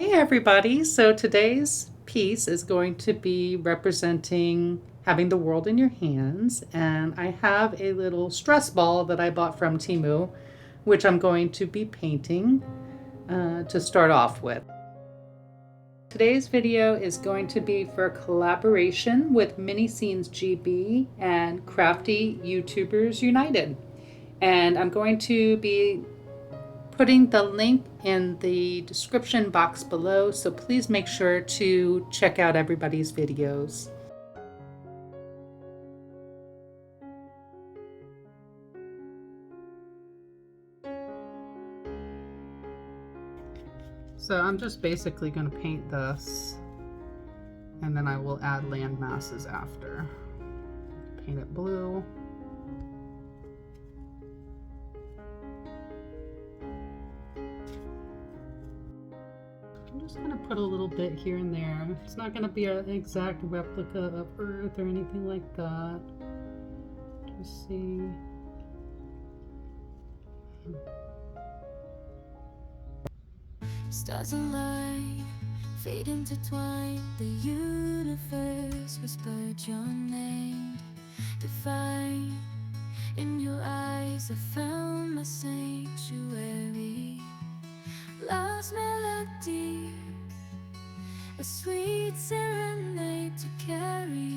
Hey everybody, so today's piece is going to be representing having the world in your hands, and I have a little stress ball that I bought from Temu, which I'm going to be painting to start off with. Today's video is going to be for a collaboration with Miniscenes GB and Crafty YouTubers United, and I'm going to be putting the link in the description box below, so please make sure to check out everybody's videos. So I'm just basically going to paint this, and then I will add land masses after. Paint it blue. I'm just going to put a little bit here and there. It's not going to be an exact replica of Earth or anything like that. Just see. Stars align, fate intertwined. The universe whispered your name. Divine, in your eyes I found my sanctuary. Love's melody, a sweet serenade to carry.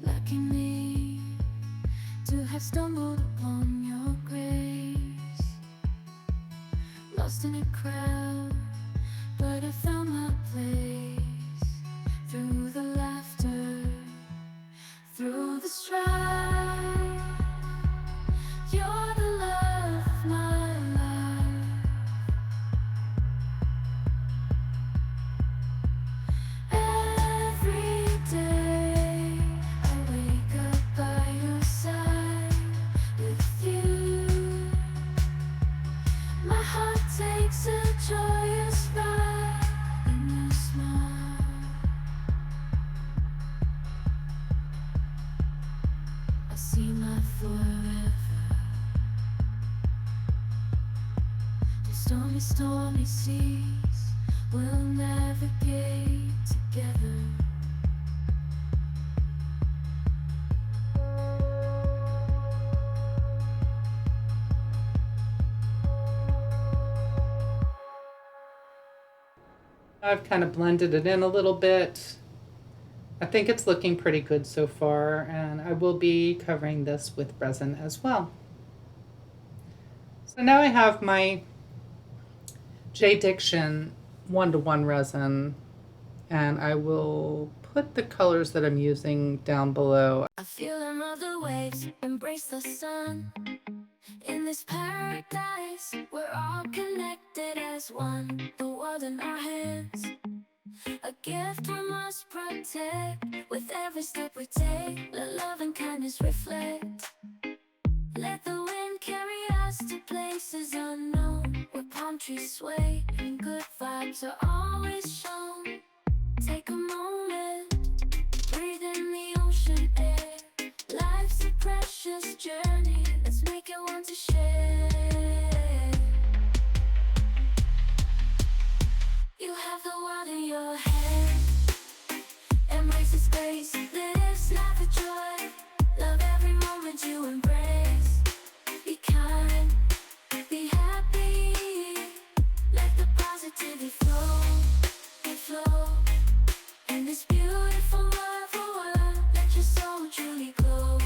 Lucky me to have stumbled upon your grace. Lost in a crowd, but I found my place. Through the laughter, through the strife, you're the love of my life. Every day I wake up by your side. With you, my heart takes a joyous ride in your smile. I see my forever. The stormy, stormy seas will navigate together. I've kind of blended it in a little bit. I think it's looking pretty good so far, and I will be covering this with resin as well. So now I have my JDiction 1:1 resin, and I will put the colors that I'm using down below. I feel another waves, embrace the sun. In this paradise, we're all connected as one. The world in our hands, a gift we must protect. With every step we take, let love and kindness reflect. Let the wind carry us to places unknown, where palm trees sway and good vibes are always shown. Take a moment, breathe in the ocean air. Life's a precious journey, let's make it one to share. You have the world in your hands. Embrace the space, live life with joy. Love every moment you embrace. Be kind, be happy. Let the positivity flow, flow. In this beautiful world, let your soul truly glow.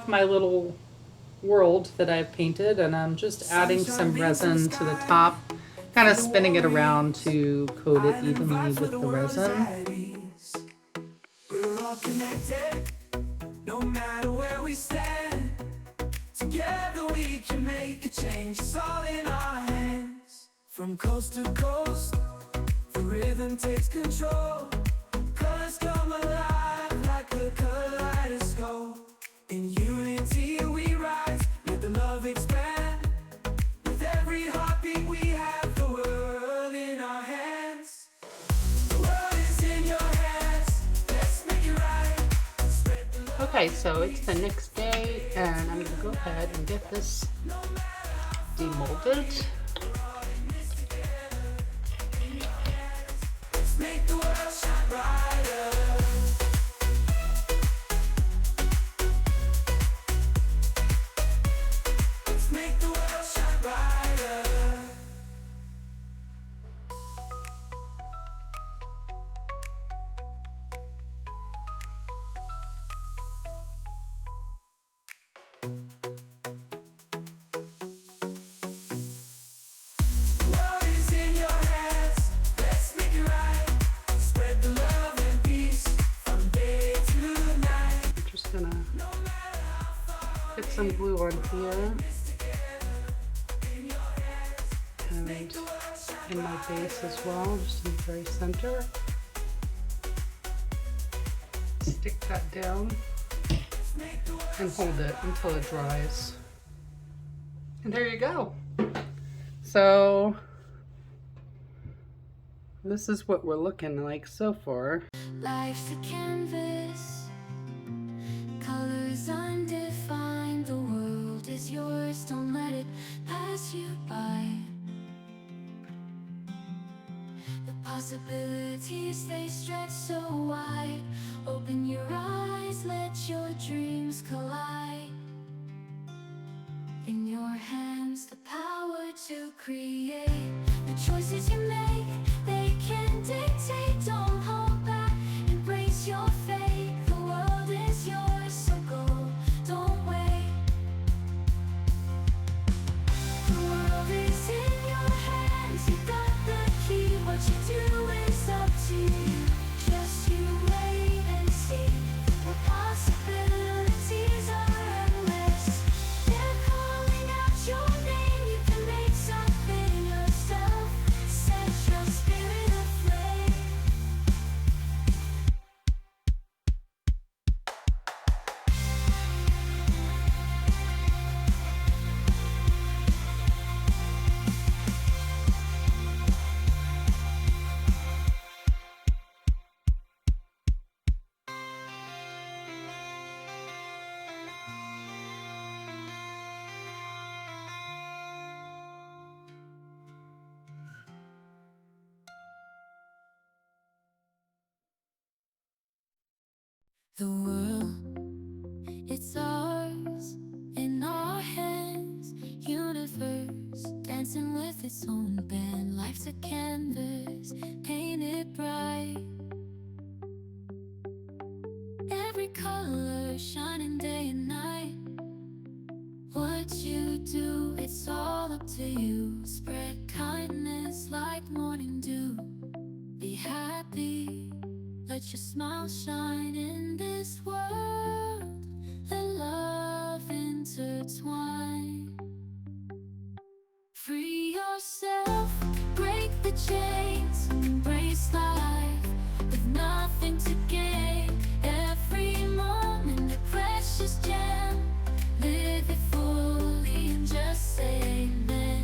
my little world that I've painted, and I'm just adding some resin to the top, kind of spinning it around to coat it evenly with the resin. We're all connected, no matter where we stand. Together we can make a change, it's all in our hands. From coast to coast, the rhythm takes control. Colors come alive like a kaleidoscope. In unity we rise, let the love expand. With every heartbeat we have the world in our hands. The world is in your hands, let's make it right. Spread the love. Okay, so it's the next day, and I'm gonna go ahead and get this demolded. Let's make the world shine brighter. Let's make the world shine brighter. The world is in your hands, let's make it right. Spread the love and peace from day to night. I'm just gonna No matter how far get some glue on here in your hands, and the world shine in my base as well, just in the very center. Stick that down and hold it until it dries. And there you go. So this is what we're looking like so far. Life's a canvas, colors undefined. The world is yours, don't let it pass you by. The possibilities, they stretch so wide. Open your eyes, let your dreams collide. In your hands, the power to create. The choices you make, they can dictate. Don't hold back, embrace your fate. The world is yours, so go, don't wait. The world is in your hands, you got the key. What you do is up to you, just you wait and see. The possibilities are endless, they're calling out your name. You can make something yourself, set your spirit aflame. The world, it's ours, in our hands. Universe, dancing with its own band. Life's a canvas, paint it bright. Every color shining day and night. What you do, it's all up to you. Spread kindness like morning dew. Be happy, let your smile shine in this world. Let love intertwine. Free yourself, break the chains, embrace life with nothing to gain. Every moment a precious gem. Live it fully and just say amen.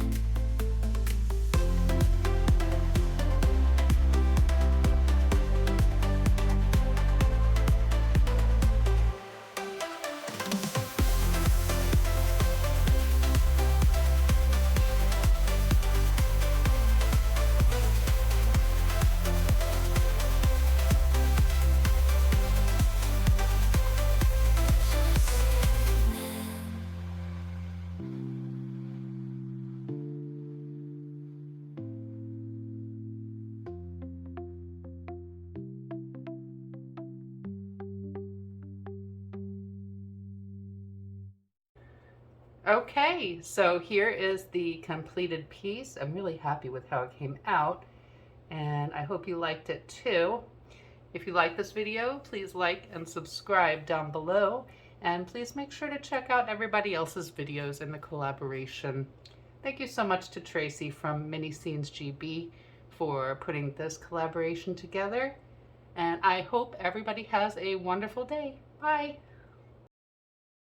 Okay, so here is the completed piece. I'm really happy with how it came out, and I hope you liked it too. If you like this video, please like and subscribe down below, and please make sure to check out everybody else's videos in the collaboration. Thank you so much to Tracy from Miniscenes GB for putting this collaboration together, and I hope everybody has a wonderful day. Bye!